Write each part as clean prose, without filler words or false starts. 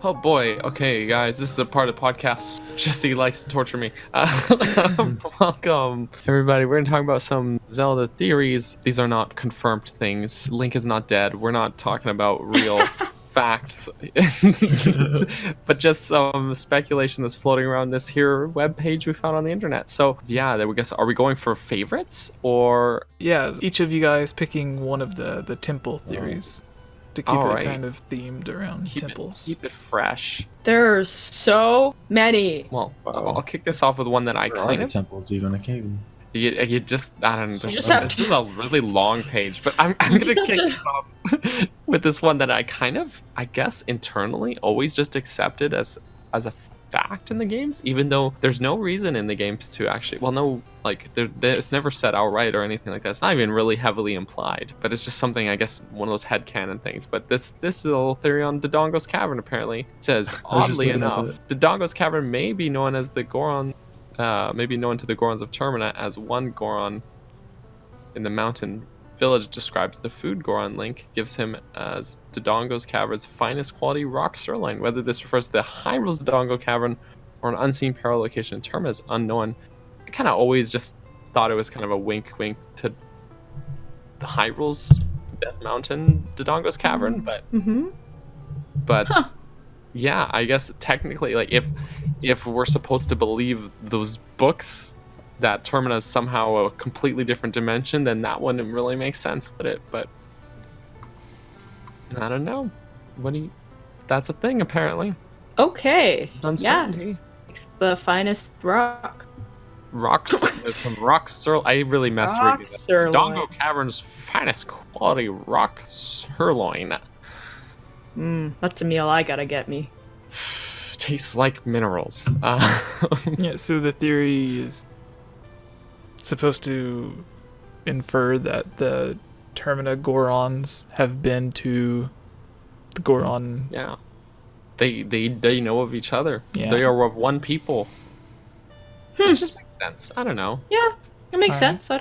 Oh boy. Okay, guys, this is a part of the podcast Jesse likes to torture me. Welcome, everybody. We're going to talk about some Zelda theories. These are not confirmed things. Link is not dead. We're not talking about real facts, but just some speculation that's floating around this here webpage we found on the internet. So, yeah, I guess, are we going for favorites or? Yeah, each of you guys picking one of the temple theories to keep All it right. kind of themed around temples. Keep it fresh. There are so many. Well, I'll kick this off with one that I Where are kind the of. temples even? I can't even. You just, I don't know. just have This is a really long page, but I'm going to just kick have this off with this one that I kind of, I guess, internally always just accepted as a fact in the games, even though there's no reason in the games to actually, well, no, like, it's never said outright or anything like that. It's not even really heavily implied, but it's just something, I guess, one of those headcanon things. But this little theory on Dodongo's Cavern apparently says, I was just oddly looking at enough, Dodongo's Cavern may be known as the Goron, maybe known to the Gorons of Termina as one Goron in the mountain village describes the food Goron Link gives him as Dodongo's Cavern's finest quality rock sirloin. Whether this refers to the Hyrule's Dodongo Cavern or an unseen peril location in Termina is unknown. I kind of always just thought it was kind of a wink to the Hyrule's Death Mountain Dodongo's Cavern, but Huh. yeah, I guess technically, like, if we're supposed to believe those books that Termina is somehow a completely different dimension, then that wouldn't really make sense, would it? But I don't know. That's a thing, apparently. Okay. Yeah. Uncertainty. It's the finest rock. Rock sirloin. I really messed Rock reading that. sirloin. Dodongo Cavern's finest quality rock sirloin. That's a meal I gotta get me. Tastes like minerals. Yeah, so the theory is supposed to infer that the Termina Gorons have been to the Goron. Yeah. They know of each other. Yeah. They are of one people. It just makes sense. I don't know. Yeah, it makes Alright. sense. I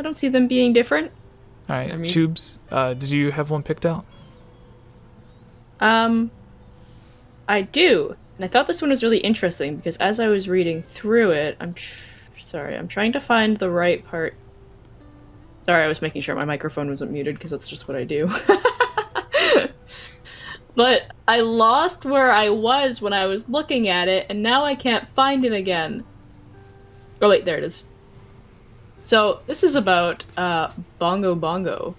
don't see them being different. All right, I mean- Tubes, did you have one picked out? I do. And I thought this one was really interesting because as I was reading through it, I'm trying to find the right part. Sorry, I was making sure my microphone wasn't muted because that's just what I do. But I lost where I was when I was looking at it, and now I can't find it again. Oh wait, there it is. So this is about Bongo Bongo.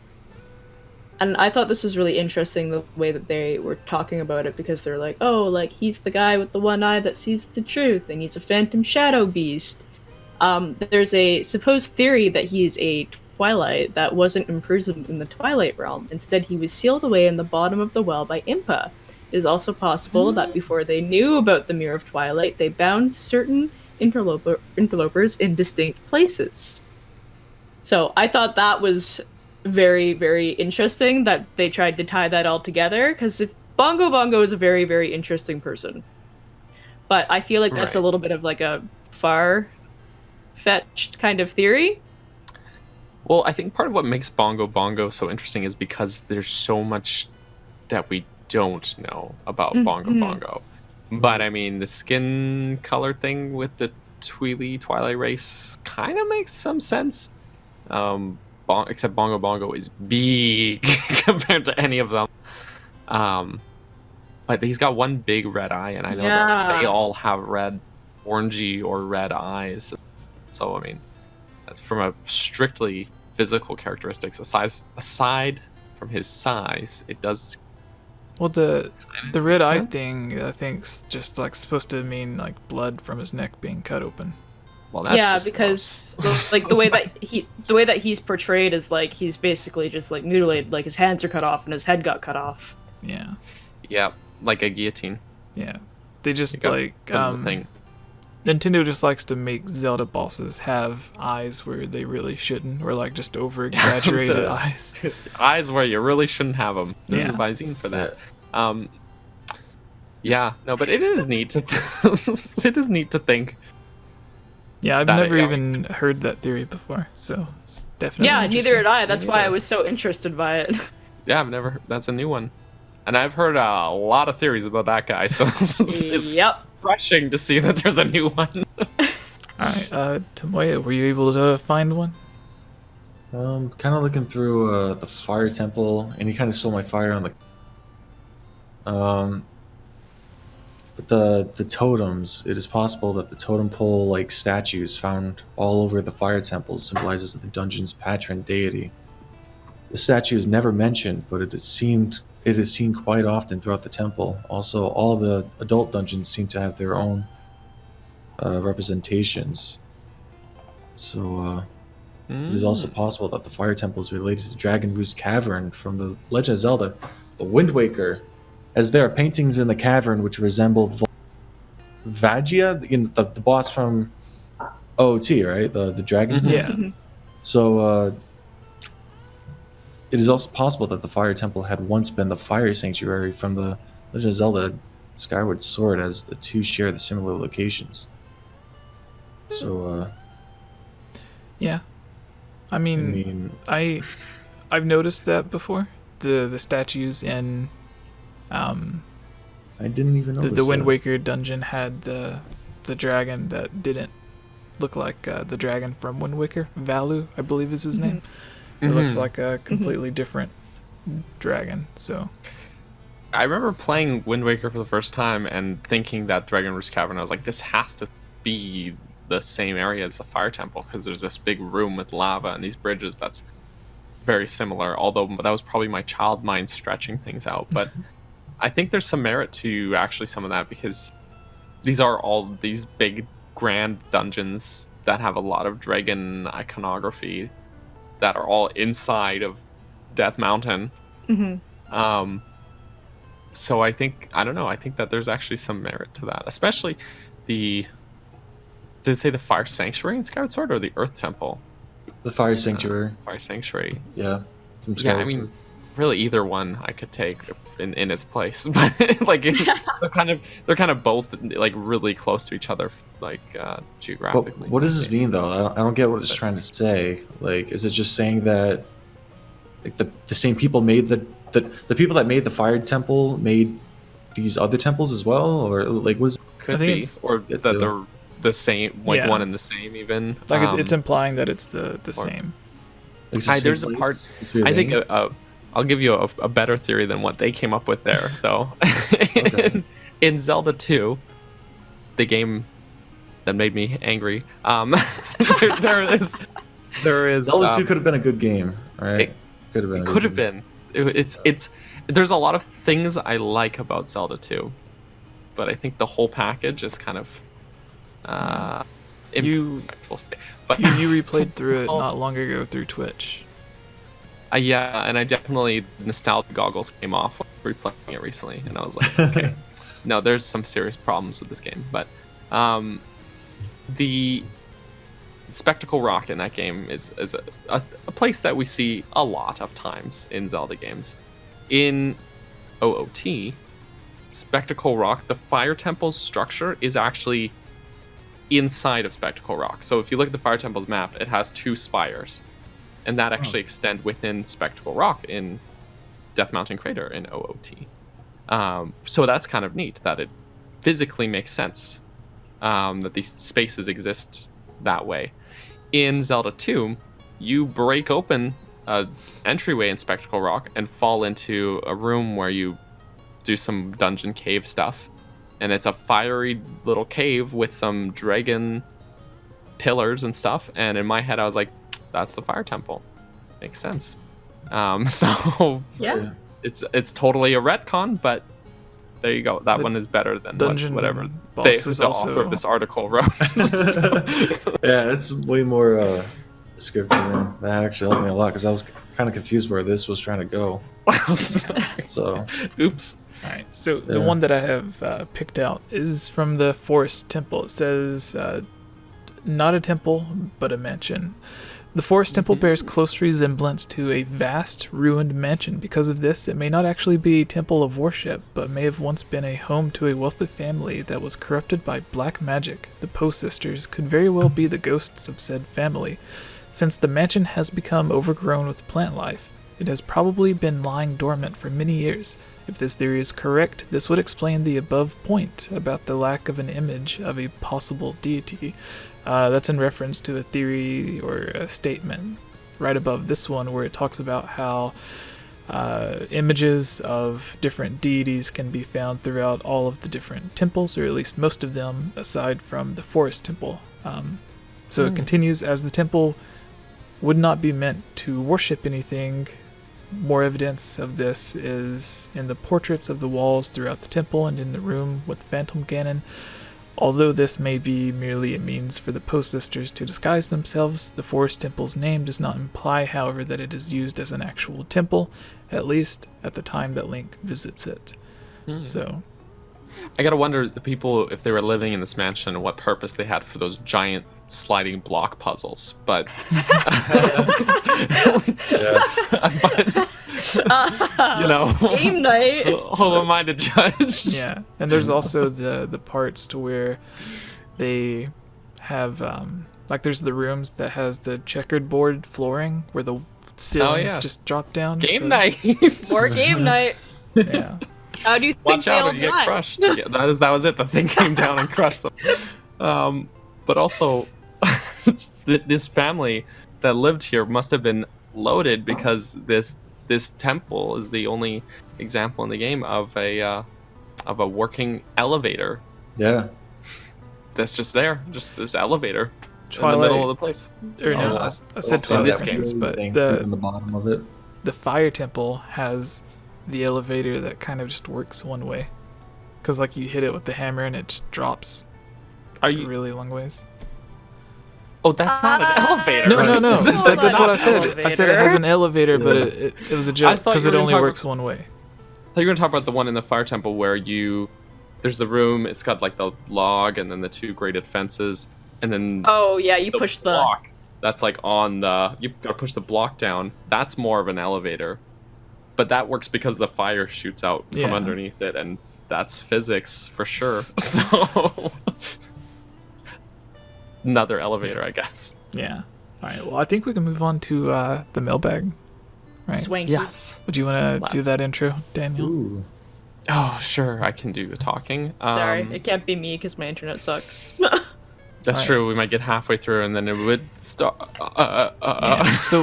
And I thought this was really interesting, the way that they were talking about it, because they're like, oh, like, he's the guy with the one eye that sees the truth, and he's a phantom shadow beast. There's a supposed theory that he's a Twilight that wasn't imprisoned in the Twilight Realm. Instead, he was sealed away in the bottom of the well by Impa. It is also possible that before they knew about the Mirror of Twilight, they bound certain interlopers in distinct places. So I thought that was very, very interesting that they tried to tie that all together, because Bongo Bongo is a very, very interesting person. But I feel like that's Right. a little bit of like a far-fetched kind of theory. Well, I think part of what makes Bongo Bongo so interesting is because there's so much that we don't know about Bongo Bongo. But I mean, the skin color thing with the Twilight race kind of makes some sense. Except Bongo Bongo is big compared to any of them. But he's got one big red eye, and I know that they all have red, orangey, or red eyes. So, I mean, that's from a strictly physical characteristics. Aside from his size, it does. Well, the kind of red make eye sense. thing, I think's just like supposed to mean like blood from his neck being cut open. Well, that's Yeah, just because gross. like the way that he's portrayed is like he's basically just like mutilated, like his hands are cut off and his head got cut off. Yeah, Yeah, like a guillotine. yeah. They just got like kind of a thing. Nintendo just likes to make Zelda bosses have eyes where they really shouldn't, or like just over exaggerated So- eyes. Eyes where you really shouldn't have them. There's Yeah. a Visine for that. Yeah, no, but it is neat to it is neat to think. Yeah, I've That- never yeah. even heard that theory before, so it's definitely Yeah, neither interesting. did I. That's why I neither. was so interested by it. Yeah, I've never. That's a new one. And I've heard a lot of theories about that guy, so it's Yep. refreshing to see that there's a new one. Alright, Tomoya, were you able to find one? Kind of looking through the fire temple, and he kind of stole my fire on the. But the totems, it is possible that the totem pole like statues found all over the fire temple symbolizes the dungeon's patron deity. The statue is never mentioned, but it is seen quite often throughout the temple. Also, all the adult dungeons seem to have their own representations. So it is also possible that the fire temple is related to Dragon Roost Cavern from the Legend of Zelda, the Wind Waker, as there are paintings in the cavern which resemble Vagia, the boss from OOT, right? The dragon. Yeah. So it is also possible that the fire temple had once been the fire sanctuary from the Legend of Zelda Skyward Sword, as the two share the similar locations. So Yeah. I I mean, mean, I've noticed that before. The statues in I didn't even notice the Wind that. Waker dungeon had the dragon that didn't look like the dragon from Wind Waker. Valu, I believe is his name. It looks Mhm. like a completely different dragon. So I remember playing Wind Waker for the first time and thinking that Dragon Roost Cavern, I was like, this has to be the same area as the Fire Temple, because there's this big room with lava and these bridges that's very similar, although that was probably my child mind stretching things out. But I think there's some merit to actually some of that, because these are all these big, grand dungeons that have a lot of dragon iconography that are all inside of Death Mountain. So I think, I don't know, I think that there's actually some merit to that, especially did it say the Fire Sanctuary in Skyward Sword or the Earth Temple? The fire sanctuary. Fire Sanctuary. Yeah. From Yeah, I Skyward mean, Sword. really either one I could take in its place, but like they're kind of both like really close to each other, like geographically. But what does this mean, though? I don't get what it's trying to say. Like, is it just saying that like the same people made the people that made the fire temple made these other temples as well, or like what is? Could I think be, it's- or It that too. they're the same, like Yeah. one and the same even. like it's implying that it's the same. Like, is it the same There's a place? part. You know what I think mean? I'll give you a better theory than what they came up with there, though. Okay. in Zelda 2, the game that made me angry, there is Zelda 2 could have been a good game, right? it Could have been. a could good have game. been. It's there's a lot of things I like about Zelda 2, but I think the whole package is kind of You- imperfect, we'll say. But You replayed through it not long ago through Twitch. yeah, and I definitely nostalgia goggles came off when replaying it recently, and I was like, okay, no, there's some serious problems with this game. But the Spectacle Rock in that game is a place that we see a lot of times in Zelda games. In OOT, Spectacle Rock, the Fire Temple's structure is actually inside of Spectacle Rock. So if you look at the Fire Temple's map, it has two spires, and that actually extend within Spectacle Rock in Death Mountain Crater in OOT. So that's kind of neat that it physically makes sense that these spaces exist that way. In Zelda 2, you break open an entryway in Spectacle Rock and fall into a room where you do some dungeon cave stuff, and it's a fiery little cave with some dragon pillars and stuff. And in my head, I was like, "That's the Fire Temple. Makes sense." So Yeah. it's totally a retcon, but there you go. That The one is better than dungeon whatever boss the is author also- of this article wrote. Yeah, that's way more scripted than that. Actually helped me a lot because I was kind of confused where this was trying to go. So Oops. Alright, so the Yeah. one that I have picked out is from the Forest Temple. It says, not a temple, but a mansion. The Forest Temple bears close resemblance to a vast, ruined mansion. Because of this, it may not actually be a temple of worship, but may have once been a home to a wealthy family that was corrupted by black magic. The Poe sisters could very well be the ghosts of said family. Since the mansion has become overgrown with plant life, it has probably been lying dormant for many years, If this theory is correct, this would explain the above point about the lack of an image of a possible deity. That's in reference to a theory or a statement right above this one where it talks about how images of different deities can be found throughout all of the different temples, or at least most of them, aside from the forest temple. So it continues, as the temple would not be meant to worship anything. More evidence of this is in the portraits of the walls throughout the temple and in the room with Phantom Ganon. Although this may be merely a means for the Poe sisters to disguise themselves, the forest temple's name does not imply, however, that it is used as an actual temple, at least at the time that Link visits it. So I gotta wonder, the people, if they were living in this mansion, what purpose they had for those giant sliding block puzzles. But, Game night. who am I to judge? yeah, and there's also the parts to where they have like there's the rooms that has the checkered board flooring where the ceilings just drop down. Game night. More game night. Yeah. How do you think Watch they out all or you get die? crushed. Yeah, that was it. The thing came down and crushed them. But also, this family that lived here must have been loaded, because this temple is the only example in the game of a working elevator. Yeah. That's just there, just this elevator in Twilight, the middle of the place. or no, Oh, I said in Twilight this Princess, game. but Thing the in the bottom of it. the fire temple has the elevator that kind of just works one way, because like you hit it with the hammer and it just drops Are you? really long ways. Oh, that's not an elevator. No. Hold That's on. what I said. I said it has an elevator, but Yeah. it was a joke thought because you it were only talking- works one way. I thought you were gonna talk about the one in the fire temple where there's the room. It's got like the log and then the two grated fences, and then Oh yeah, you push the. block. That's like on the. You gotta push the block down. That's more of an elevator, but that works because the fire shoots out from Yeah. underneath it, and that's physics for sure. So another elevator, I guess. Yeah. All right. Well, I think we can move on to the mailbag. Right. Swanky. Yes. Would you want to do Let's. that intro, Daniel? Ooh. Oh, sure. I can do the talking. Sorry, it can't be me because my internet sucks. That's Alright. true. We might get halfway through and then it would start. Yeah. So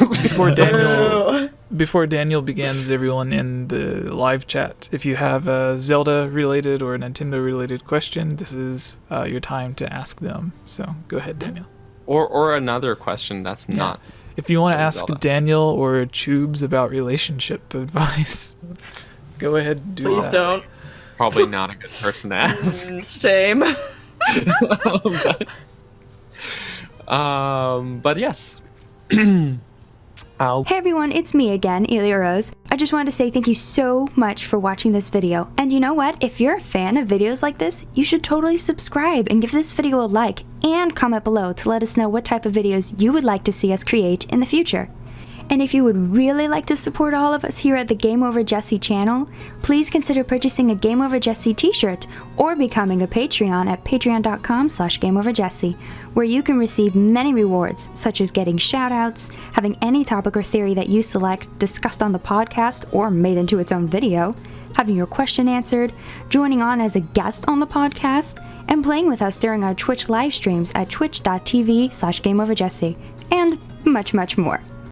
before Daniel begins, everyone in the live chat, if you have a Zelda-related or a Nintendo-related question, this is your time to ask them. So go ahead, Daniel. Or another question that's not. If you want to Sorry, ask Zelda. Daniel or Tubes about relationship advice, go ahead and do Please that. don't. Probably not a good person to ask. Same. But yes. I'll Hey everyone, it's me again, Elia Rose. I just wanted to say thank you so much for watching this video. And you know what? If you're a fan of videos like this, you should totally subscribe and give this video a like and comment below to let us know what type of videos you would like to see us create in the future. And if you would really like to support all of us here at the Game Over Jesse channel, please consider purchasing a Game Over Jesse t-shirt or becoming a Patreon at patreon.com/GameOverJesse, where you can receive many rewards, such as getting shoutouts, having any topic or theory that you select discussed on the podcast or made into its own video, having your question answered, joining on as a guest on the podcast, and playing with us during our Twitch live streams at twitch.tv/GameOverJesse, and much, much more.